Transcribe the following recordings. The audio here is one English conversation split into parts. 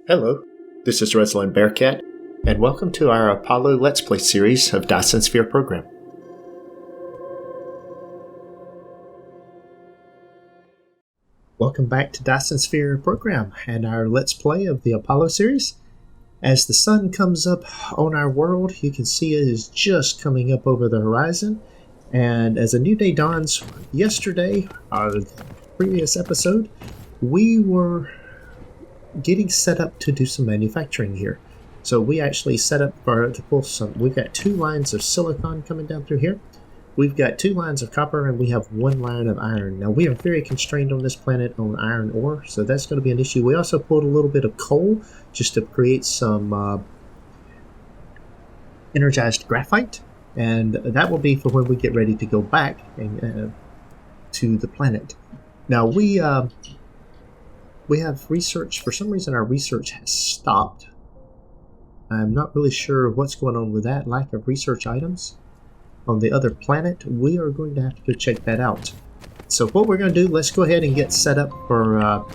Hello, this is ResilanBearcat, and welcome to our Apollo Let's Play series of Dyson Sphere Program. Welcome back to Dyson Sphere Program and our Let's Play of the Apollo series. As the sun comes up on our world, you can see it is just coming up over the horizon, and as a new day dawns, yesterday, our previous episode, we were getting set up to do some manufacturing here. So we actually set up to pull some. We've got 2 lines of silicon coming down through here. We've got 2 lines of copper, and we have 1 line of iron. Now we are very constrained on this planet on iron ore, so that's going to be an issue. We also pulled a little bit of coal just to create some energized graphite, and that will be for when we get ready to go back and, to the planet. Now we have research. For some reason our research has stopped. I'm not really sure what's going on with that lack of research items on the other planet. We are going to have to go check that out. So what we're going to do, let's go ahead and get set up for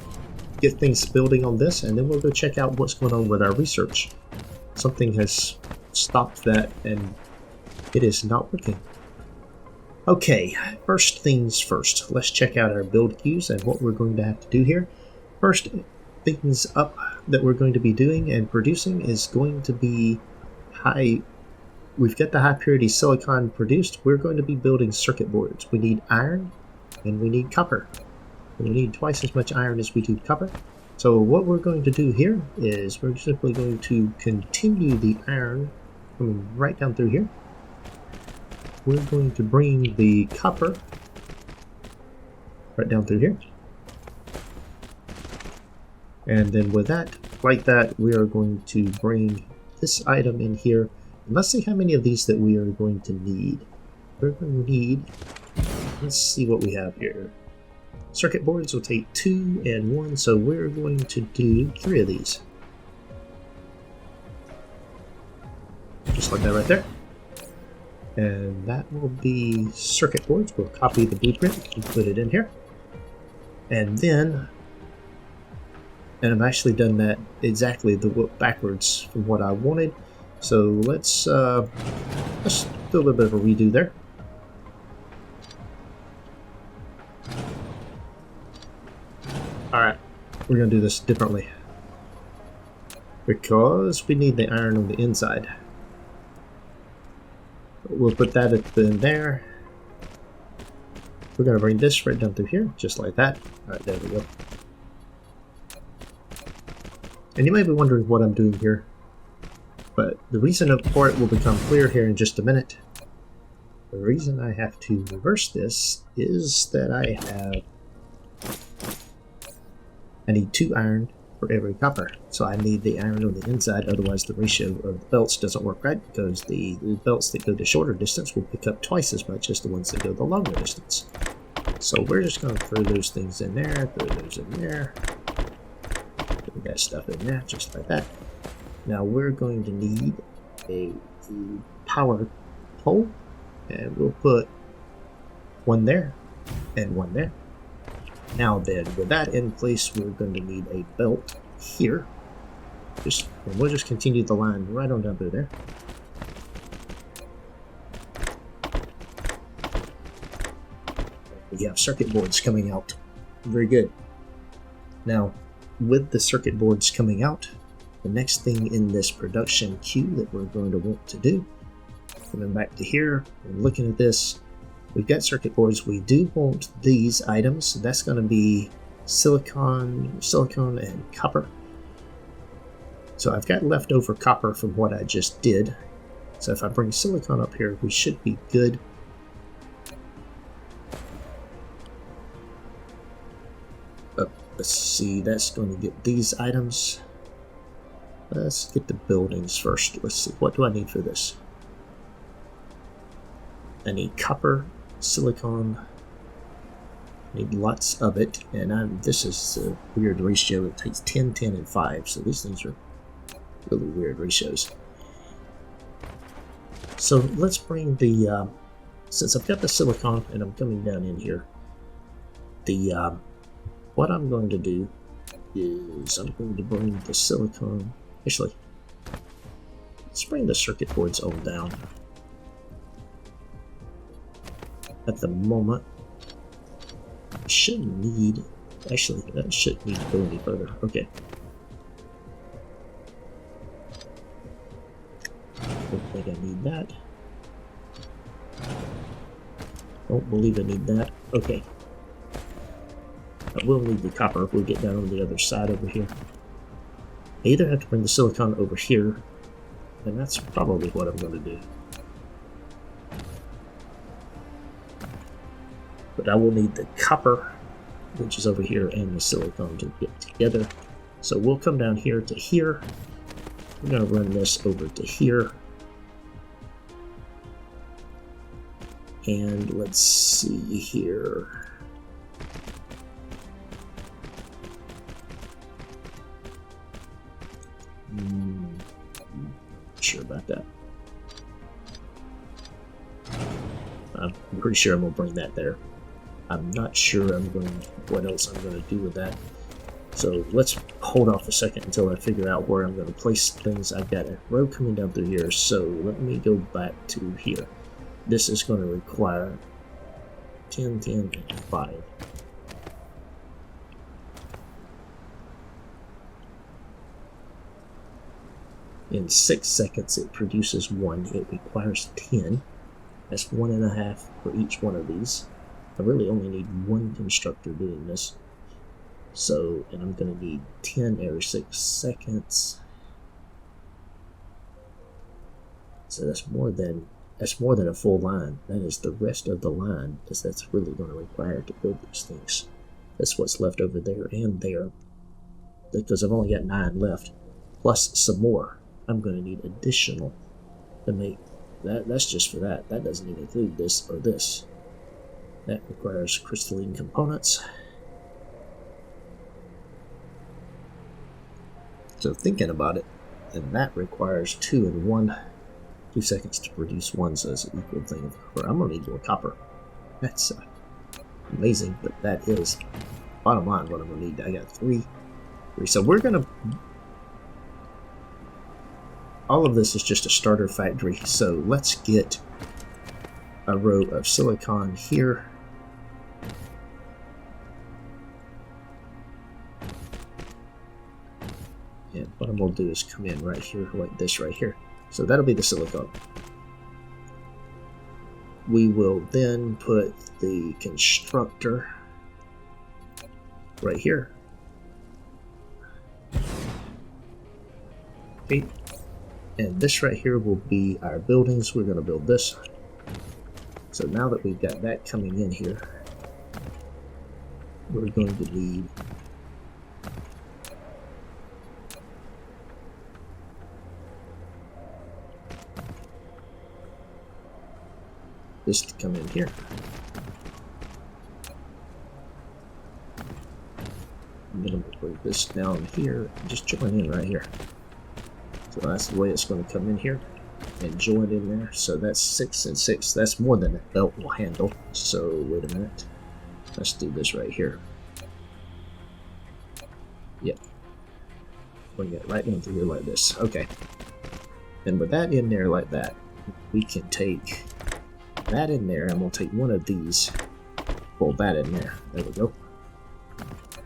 get things building on this, and then we'll go check out what's going on with our research. Something has stopped that and it is not working. Okay, first things first, let's check out our build queues and what we're going to have to do here. First things up that we're going to be doing and producing is going to be high. We've got the high purity silicon produced. We're going to be building circuit boards. We need iron and we need copper. We need twice as much iron as we do copper. So what we're going to do here is we're simply going to continue the iron coming right down through here. We're going to bring the copper right down through here. And then with that, like that, we are going to bring this item in here. And let's see how many of these that we are going to need. We're going to need, let's see what we have here. Circuit boards will take 2 and 1, so we're going to do 3 of these. Just like that right there. And that will be circuit boards. We'll copy the blueprint and put it in here. And then, and I've actually done that exactly backwards from what I wanted. So let's do a little bit of a redo there. Alright, we're going to do this differently, because we need the iron on the inside. We'll put that in there. We're going to bring this right down through here, just like that. Alright, there we go. And you may be wondering what I'm doing here, but the reason for it will become clear here in just a minute. The reason I have to reverse this is that I need 2 iron for every copper. So I need the iron on the inside, otherwise the ratio of the belts doesn't work right, because the belts that go the shorter distance will pick up twice as much as the ones that go the longer distance. So we're just going to throw those things in there, throw those in there. We got stuff in there, just like that. Now we're going to need a power pole, and we'll put 1 there and 1 there. Now then, with that in place, we're going to need a belt here. And we'll just continue the line right on down through there. We have circuit boards coming out. Very good. Now, with the circuit boards coming out, the next thing in this production queue that we're going to want to do, coming back to here and looking at this, we've got circuit boards. We do want these items. That's going to be silicon and copper. So I've got leftover copper from what I just did. So if I bring silicon up here, we should be good. Let's see, that's going to get these items. Let's get the buildings first. Let's see, what do I need for this? I need copper, silicon. I need lots of it, and this is a weird ratio. It takes 10, 10, and 5, so these things are really weird ratios. So let's bring the, since I've got the silicon and I'm coming down in here, what I'm going to do is I'm going to bring the silicon. Actually, let's bring the circuit boards all down. At the moment, I shouldn't need. Actually, that shouldn't need to go any further. Okay. Don't think I need that. Don't believe I need that. Okay. I will need the copper if we get down on the other side over here. I either have to bring the silicon over here, and that's probably what I'm going to do. But I will need the copper, which is over here, and the silicon to get together. So we'll come down here to here. We're going to run this over to here. And let's see here. Not sure about that. I'm pretty sure I'm going to bring that there. I'm not sure what else I'm going to do with that. So let's hold off a second until I figure out where I'm going to place things. I've got a road coming down through here, so let me go back to here. This is going to require 10, 10, and 5. In 6 seconds, it produces 1. It requires 10. That's 1.5 for each one of these. I really only need 1 constructor doing this. So, and I'm going to need 10 every 6 seconds. So that's more than a full line. That is the rest of the line, because that's really going to require to build these things. That's what's left over there and there, because I've only got 9 left, plus some more. I'm going to need additional to make that. That's just for that. That doesn't even include this or this. That requires crystalline components. So thinking about it, and that requires 2 and 1. 2 seconds to produce 1, so it's an equal thing of copper. I'm going to need more copper. That's amazing, but that is bottom line what I'm going to need. I got 3. So we're going to... All of this is just a starter factory, so let's get a row of silicon here. And what I'm going to do is come in right here, like this right here. So that'll be the silicon. We will then put the constructor right here. Okay. And this right here will be our buildings. We're going to build this. So now that we've got that coming in here, we're going to need this to come in here. I'm going to bring this down here and just join in right here. So that's the way it's going to come in here and join in there. So that's 6 and 6. That's more than that belt will handle. So wait a minute. Let's do this right here. Yep. Bring it right into here like this. Okay. And with that in there like that, we can take that in there. I'm going to take one of these, pull that in there. There we go.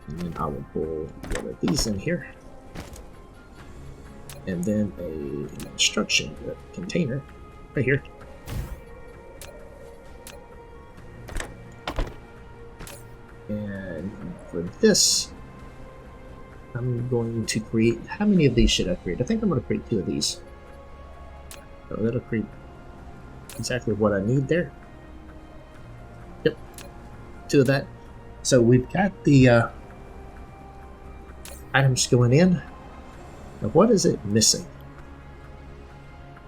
And then I will pull one of these in here. And then an instruction container right here. And for this, I'm going to create, how many of these should I create? I think I'm going to create 2 of these. So that'll create exactly what I need there. Yep, 2 of that. So we've got the items going in. Now, what is it missing?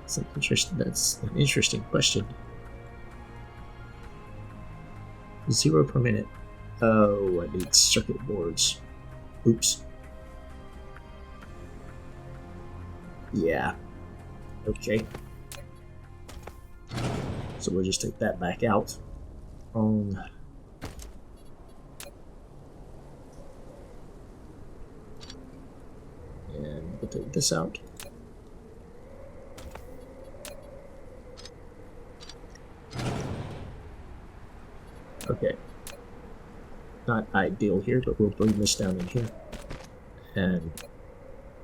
That's an interesting question. 0 per minute. Oh, I need circuit boards. Oops. Yeah. Okay. So we'll just take that back out. We'll take this out. Okay. Not ideal here, but we'll bring this down in here. And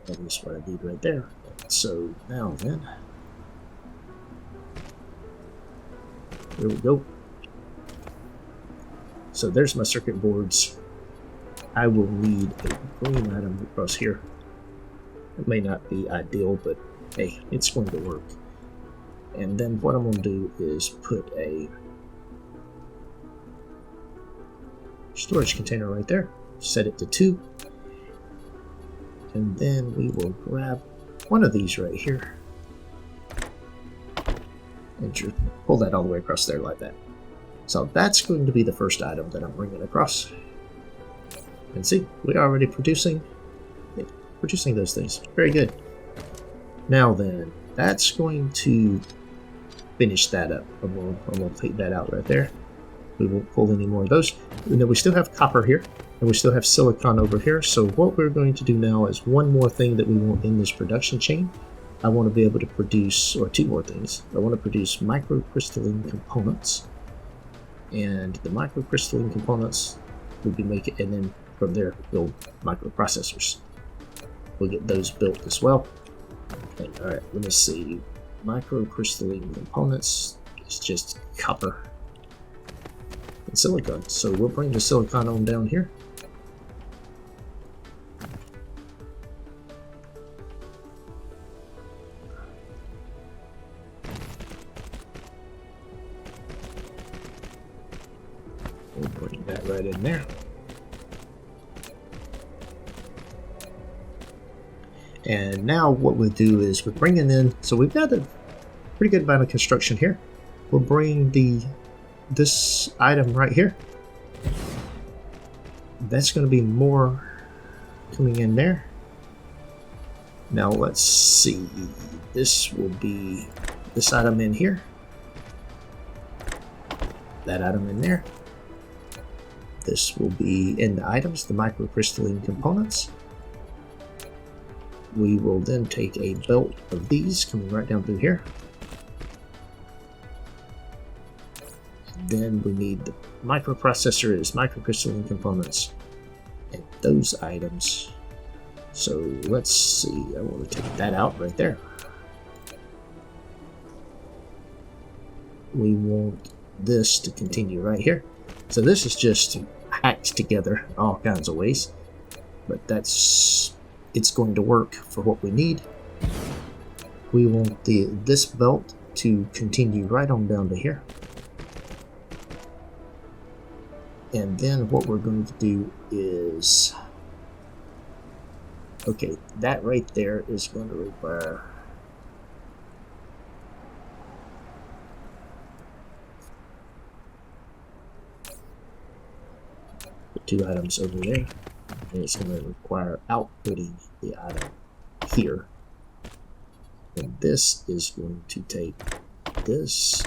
that is what I need right there. So now then, here we go. So there's my circuit boards. I will need a green item across here. It may not be ideal, but hey, it's going to work. And then what I'm going to do is put a storage container right there. Set it to 2. And then we will grab one of these right here. And just pull that all the way across there like that. So that's going to be the first item that I'm bringing across. And see, we're already producing those things. Very good. Now then, that's going to finish that up. I'm going to take that out right there. We won't pull any more of those. You know, we still have copper here, and we still have silicon over here. So what we're going to do now is one more thing that we want in this production chain. I want to be able to produce, or 2 more things. I want to produce microcrystalline components. And the microcrystalline components will be making, and then from there build microprocessors. We'll get those built as well. Okay, all right, let me see. Microcrystalline components is just copper and silicon. So we'll bring the silicon on down here. We'll bring that right in there. And now what we'll do is we're bringing in, so we've got a pretty good amount of construction here. We'll bring this item right here. That's going to be more coming in there. Now let's see. This will be this item in here. That item in there. This will be in the items, the microcrystalline components. We will then take a belt of these coming right down through here. And then we need the microprocessor is microcrystalline components and those items. So let's see, I want to take that out right there. We want this to continue right here. So this is just hacked together in all kinds of ways, but it's going to work for what we need. We want this belt to continue right on down to here. And then what we're going to do is, okay, that right there is going to require the 2 items over there. And it's going to require outputting the item here. And this is going to take this,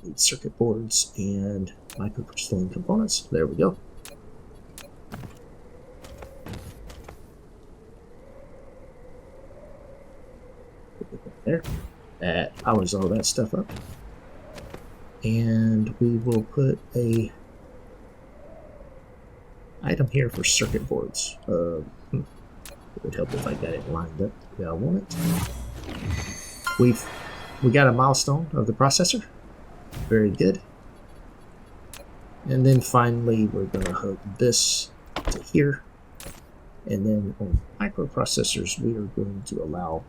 need circuit boards and microcrystalline components. There we go. There. That powers all that stuff up. And we will put a item here for circuit boards. It would help if I got it lined up the way I want it. We got a milestone of the processor. Very good. And then finally we're going to hook this to here. And then on microprocessors we are going to allow,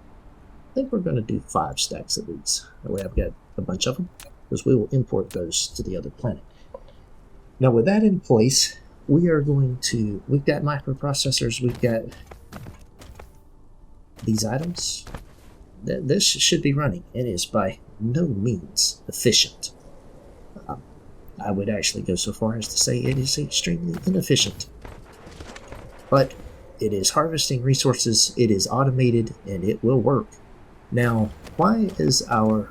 I think we're going to do 5 stacks of these. That way I've got a bunch of them, because we will import those to the other planet. Now with that in place, we are going to, we've got microprocessors, we've got these items. This should be running. It is by no means efficient. I would actually go so far as to say it is extremely inefficient. But it is harvesting resources, it is automated, and it will work. Now, why is our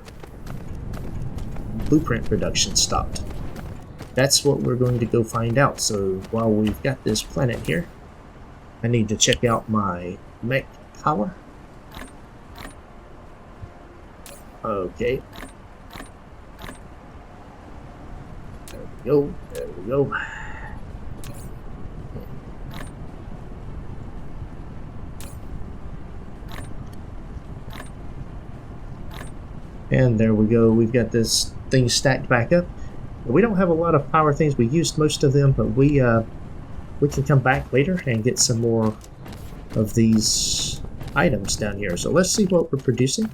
blueprint production stopped? That's what we're going to go find out. So while we've got this planet here, I need to check out my mech power. Okay. There we go. There we go. And there we go. We've got this thing stacked back up. We don't have a lot of power things. We used most of them, but we can come back later and get some more of these items down here. So let's see what we're producing.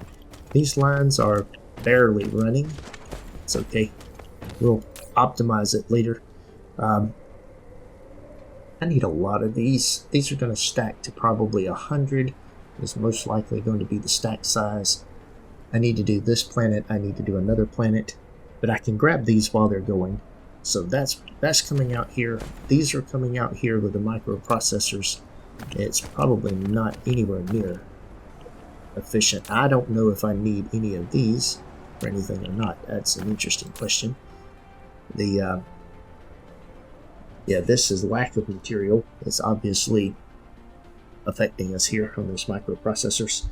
These lines are barely running. It's okay. We'll optimize it later. I need a lot of these. These are going to stack to probably 100. Is most likely going to be the stack size. I need to do this planet. I need to do another planet. But I can grab these while they're going. So that's coming out here. These are coming out here with the microprocessors. It's probably not anywhere near efficient. I don't know if I need any of these or anything or not. That's an interesting question. The yeah, this is lack of material. It's obviously affecting us here on those microprocessors.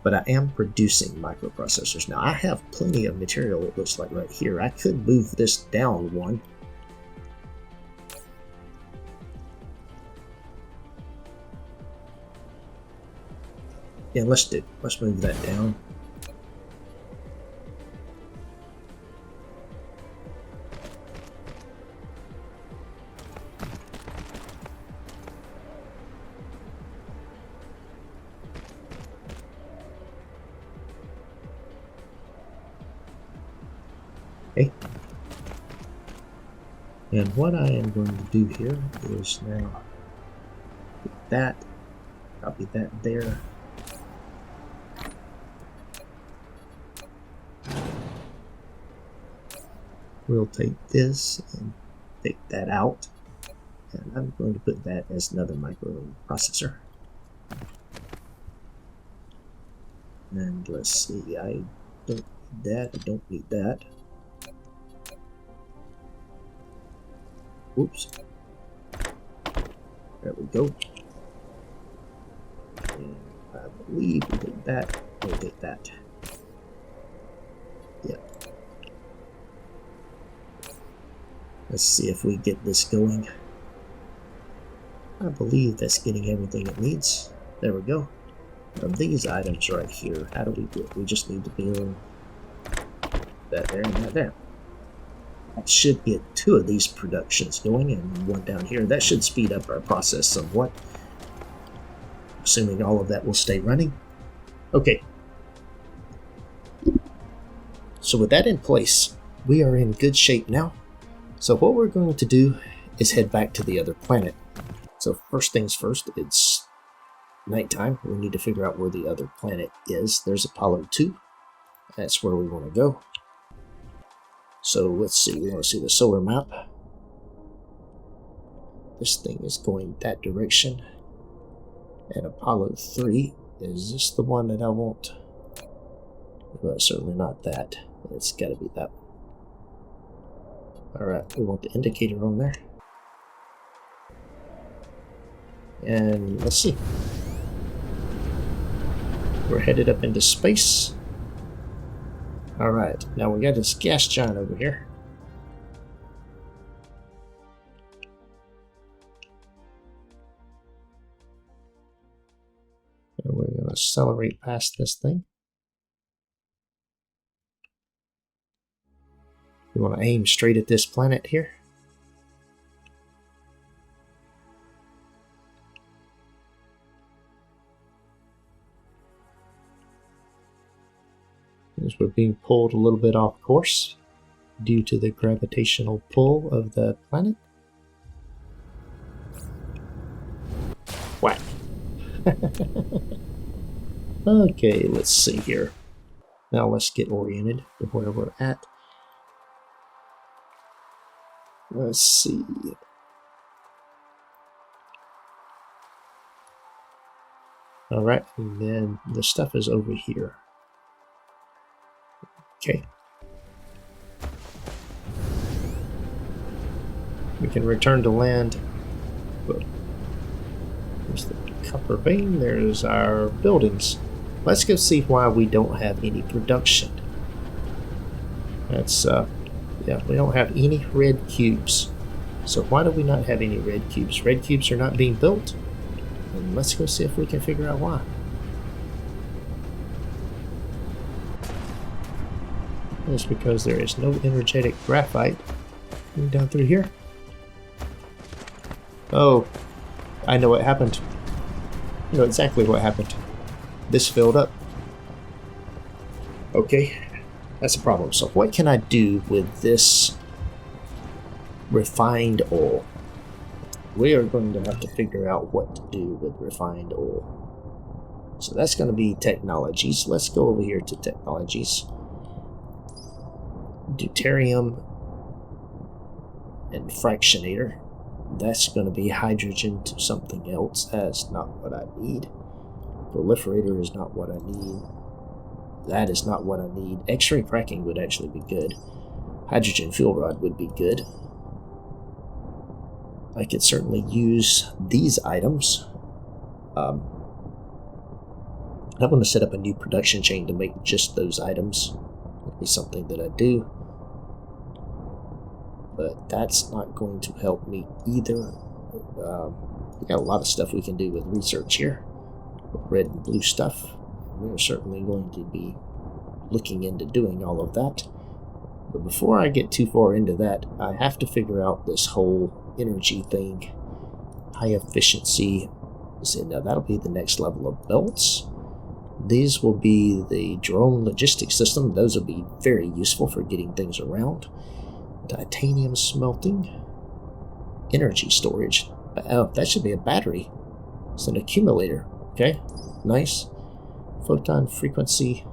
But I am producing microprocessors. Now, I have plenty of material, it looks like right here. I could move this down one. Yeah, let's move that down. Okay. And what I am going to do here is now that, copy that there. We'll take this and take that out. And I'm going to put that as another microprocessor. And let's see, I don't need that, I don't need that. Oops. There we go. And I believe we did that. We did that. Yep. Let's see if we get this going. I believe that's getting everything it needs. There we go. Now these items right here, how do we do it? We just need to build that there and that there. That should get 2 of these productions going and 1 down here. That should speed up our process somewhat. Assuming all of that will stay running. Okay. So with that in place, we are in good shape now. So what we're going to do is head back to the other planet. So first things first, it's nighttime. We need to figure out where the other planet is. There's Apollo 2. That's where we want to go. So let's see, we want to see the solar map. This thing is going that direction. And Apollo 3, is this the one that I want? Well, certainly not that. It's got to be that one. Alright, we want the indicator on there. And let's see. We're headed up into space. Alright, now we got this gas giant over here. And we're going to accelerate past this thing. We want to aim straight at this planet here. As we're being pulled a little bit off course due to the gravitational pull of the planet. Whack. Okay, let's see here. Now let's get oriented to where we're at. Let's see. Alright, and then the stuff is over here. Okay. We can return to land. There's the copper vein. There's our buildings. Let's go see why we don't have any production. That's, yeah, we don't have any red cubes. So why do we not have any red cubes? Red cubes are not being built. And let's go see if we can figure out why. It's because there is no energetic graphite down through here. Oh, I know what happened. I know exactly what happened. This filled up. Okay, that's a problem. So what can I do with this refined oil? We are going to have to figure out what to do with refined oil. So that's going to be technologies. Let's go over here to technologies. Deuterium and fractionator. That's going to be hydrogen to something else. That's not what I need. Proliferator is not what I need. That is not what I need. X-ray cracking would actually be good. Hydrogen fuel rod would be good. I could certainly use these items. I want to set up a new production chain to make just those items. That'd be something that I do. But that's not going to help me either. We got a lot of stuff we can do with research here. With red and blue stuff. We're certainly going to be looking into doing all of that. But before I get too far into that, I have to figure out this whole energy thing. High efficiency. So now that'll be the next level of belts. These will be the drone logistics system. Those will be very useful for getting things around. Titanium smelting. Energy storage. Oh, that should be a battery. It's an accumulator. Okay, nice. Photon frequency.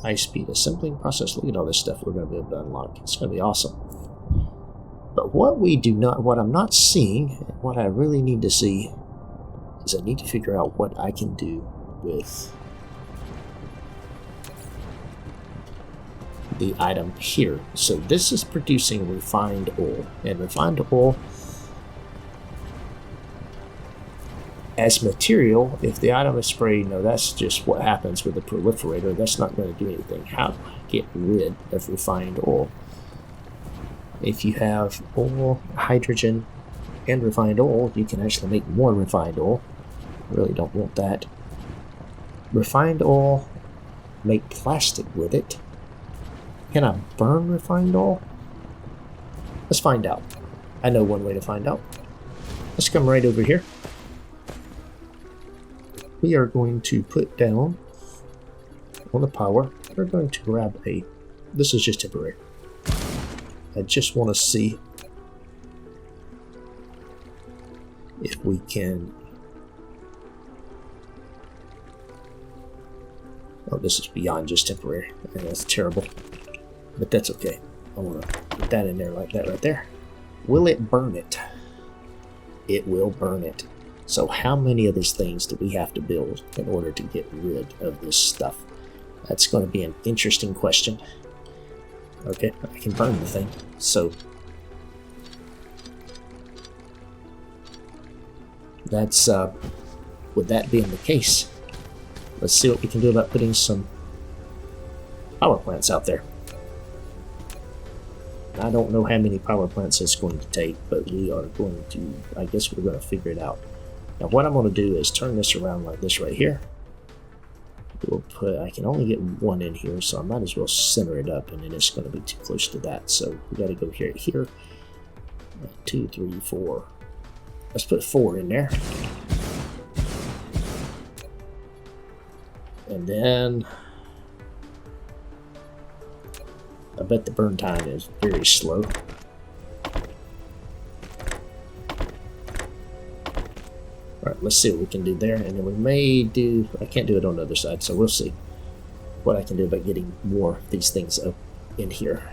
High-speed assembling process. Look at all this stuff we're going to be able to unlock. It's going to be awesome. But what I'm not seeing, what I really need to see, is I need to figure out what I can do with the item here. So this is producing refined oil, and refined oil as material, if the item is sprayed, no, that's just what happens with the proliferator. That's not going to do anything. How do I get rid of refined oil? If you have oil, hydrogen, and refined oil, you can actually make more refined oil. I really don't want that. Refined oil, make plastic with it. Can I burn refined oil? Let's find out. I know one way to find out. Let's come right over here. We are going to put down on the power. We're going to grab a... This is just temporary. I just want to see if we can... Oh, this is beyond just temporary. And that's terrible. But that's okay. I want to put that in there like that right there. Will it burn it? It will burn it. So how many of these things do we have to build in order to get rid of this stuff? That's going to be an interesting question. Okay, I can burn the thing. So that's with that being the case, let's see what we can do about putting some power plants out there. I don't know how many power plants it's going to take, but we are going to, I guess we're going to figure it out. Now what I'm going to do is turn this around like this right here. We'll put, I can only get one in here, so I might as well center it up, and then it's going to be too close to that. So we got to go here. 2, 3, 4. Let's put 4 in there. And then I bet the burn time is very slow. Alright, let's see what we can do there, and then we may do... I can't do it on the other side, so we'll see what I can do by getting more of these things up in here.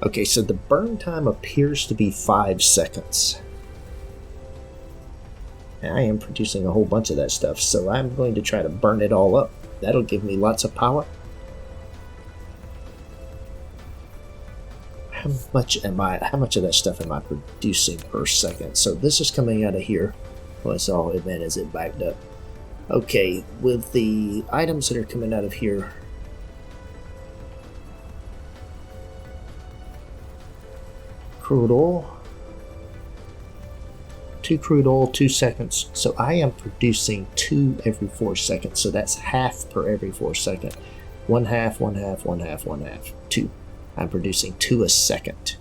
Okay, so the burn time appears to be 5 seconds. And I am producing a whole bunch of that stuff, so I'm going to try to burn it all up. That'll give me lots of power. How much of that stuff am I producing per second? So this is coming out of here. Well, it's all it meant is it backed up. Okay, with the items that are coming out of here, crude oil, 2 crude oil, 2 seconds. So I am producing 2 every 4 seconds. So that's half per every 4 seconds. 1 half, 1 half, 1 half, 1 half, 2. I'm producing 2 a second.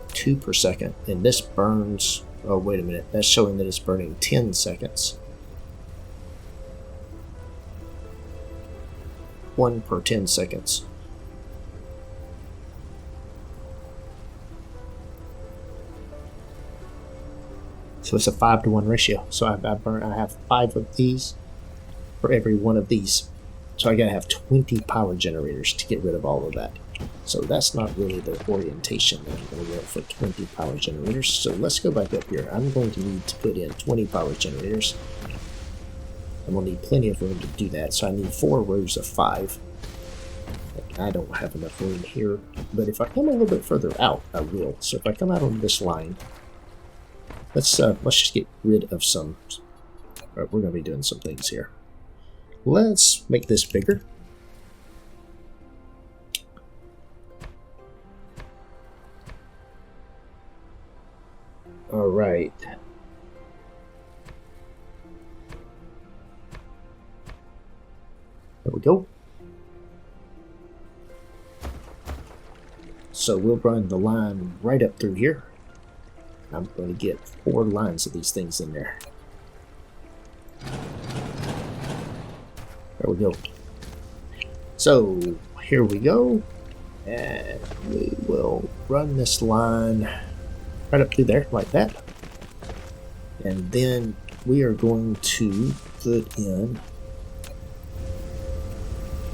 2 per second. And this burns, oh wait a minute, that's showing that it's burning 10 seconds. 1 per 10 seconds. So it's a 5-to-1 ratio. So I have 5 of these for every 1 of these. So I gotta have 20 power generators to get rid of all of that. So that's not really the orientation that I'm going to want for 20 power generators. So let's go back up here. I'm going to need to put in 20 power generators. I'm going to need plenty of room to do that. So I need 4 rows of 5. I don't have enough room here. But if I come a little bit further out, I will. So if I come out on this line, let's just get rid of some. Alright, we're going to be doing some things here. Let's make this bigger. All right. There we go. So we'll run the line right up through here. I'm going to get 4 lines of these things in there. There we go. So here we go. And we will run this line right up through there like that. And then we are going to put in,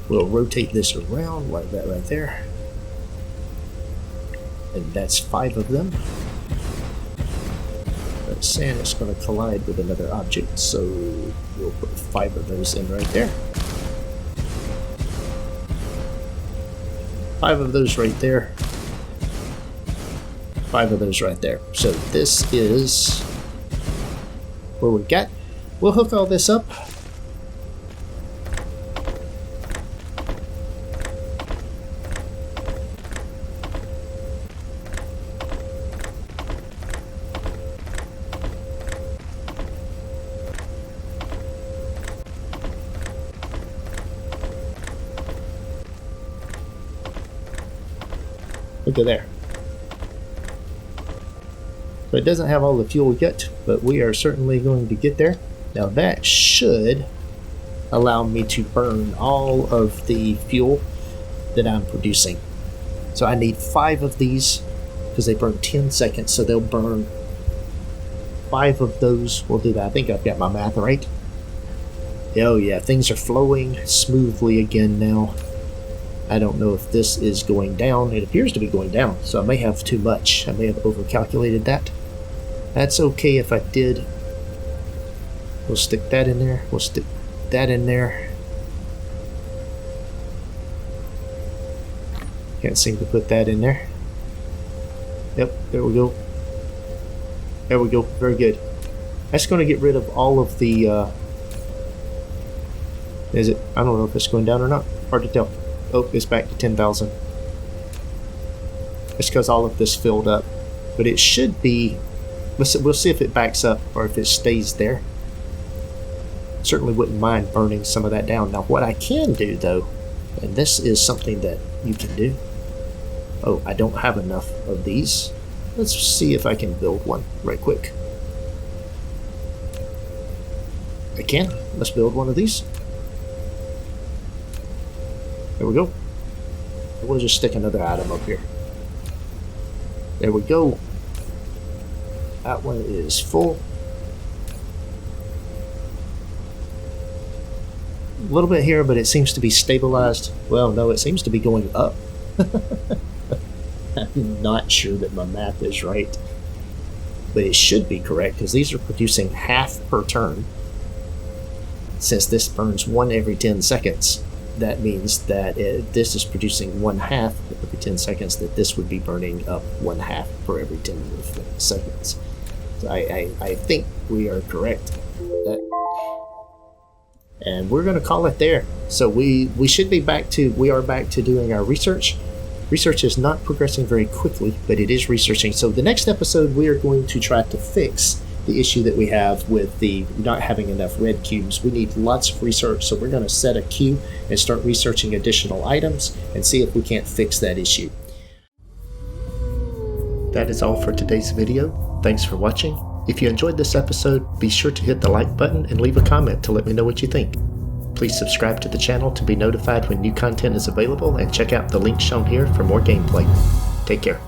we'll rotate this around like that right there. And that's 5 of them. That sand is going to collide with another object, so we'll put 5 of those in right there. 5 of those right there. 5 of those right there. So this is where we got. We'll hook all this up. Look at there. So it doesn't have all the fuel yet, but we are certainly going to get there. Now that should allow me to burn all of the fuel that I'm producing. So I need 5 of these because they burn 10 seconds, so they'll burn 5 of those. We'll do that. I think I've got my math right. Oh yeah, things are flowing smoothly again now. I don't know if this is going down. It appears to be going down, so I may have too much. I may have overcalculated that. That's okay if I did. We'll stick that in there. We'll stick that in there. Can't seem to put that in there. Yep, there we go. There we go. Very good. That's going to get rid of all of the... Is it? I don't know if it's going down or not. Hard to tell. Oh, it's back to 10,000. It's because all of this filled up. But it should be... We'll see if it backs up or if it stays there. Certainly wouldn't mind burning some of that down. Now what I can do though, and this is something that you can do. Oh, I don't have enough of these. Let's see if I can build one right quick. I can. Let's build one of these. There we go. And we'll just stick another item up here. There we go. That one is full. A little bit here, but it seems to be stabilized. Well, no, it seems to be going up. I'm not sure that my math is right. But it should be correct, because these are producing half per turn. Since this burns 1 every 10 seconds. that means that this is producing 1/2 every 10 seconds, that this would be burning up 1/2 for every 10 seconds. So I think we are correct. And we're going to call it there. So we are back to doing our research. Research is not progressing very quickly, but it is researching. So the next episode, we are going to try to fix the issue that we have with the not having enough red cubes. We need lots of research, so we're going to set a queue and start researching additional items and see if we can't fix that issue. That is all for today's video. Thanks for watching. If you enjoyed this episode, be sure to hit the like button and leave a comment to let me know what you think. Please subscribe to the channel to be notified when new content is available, and check out the link shown here for more gameplay. Take care.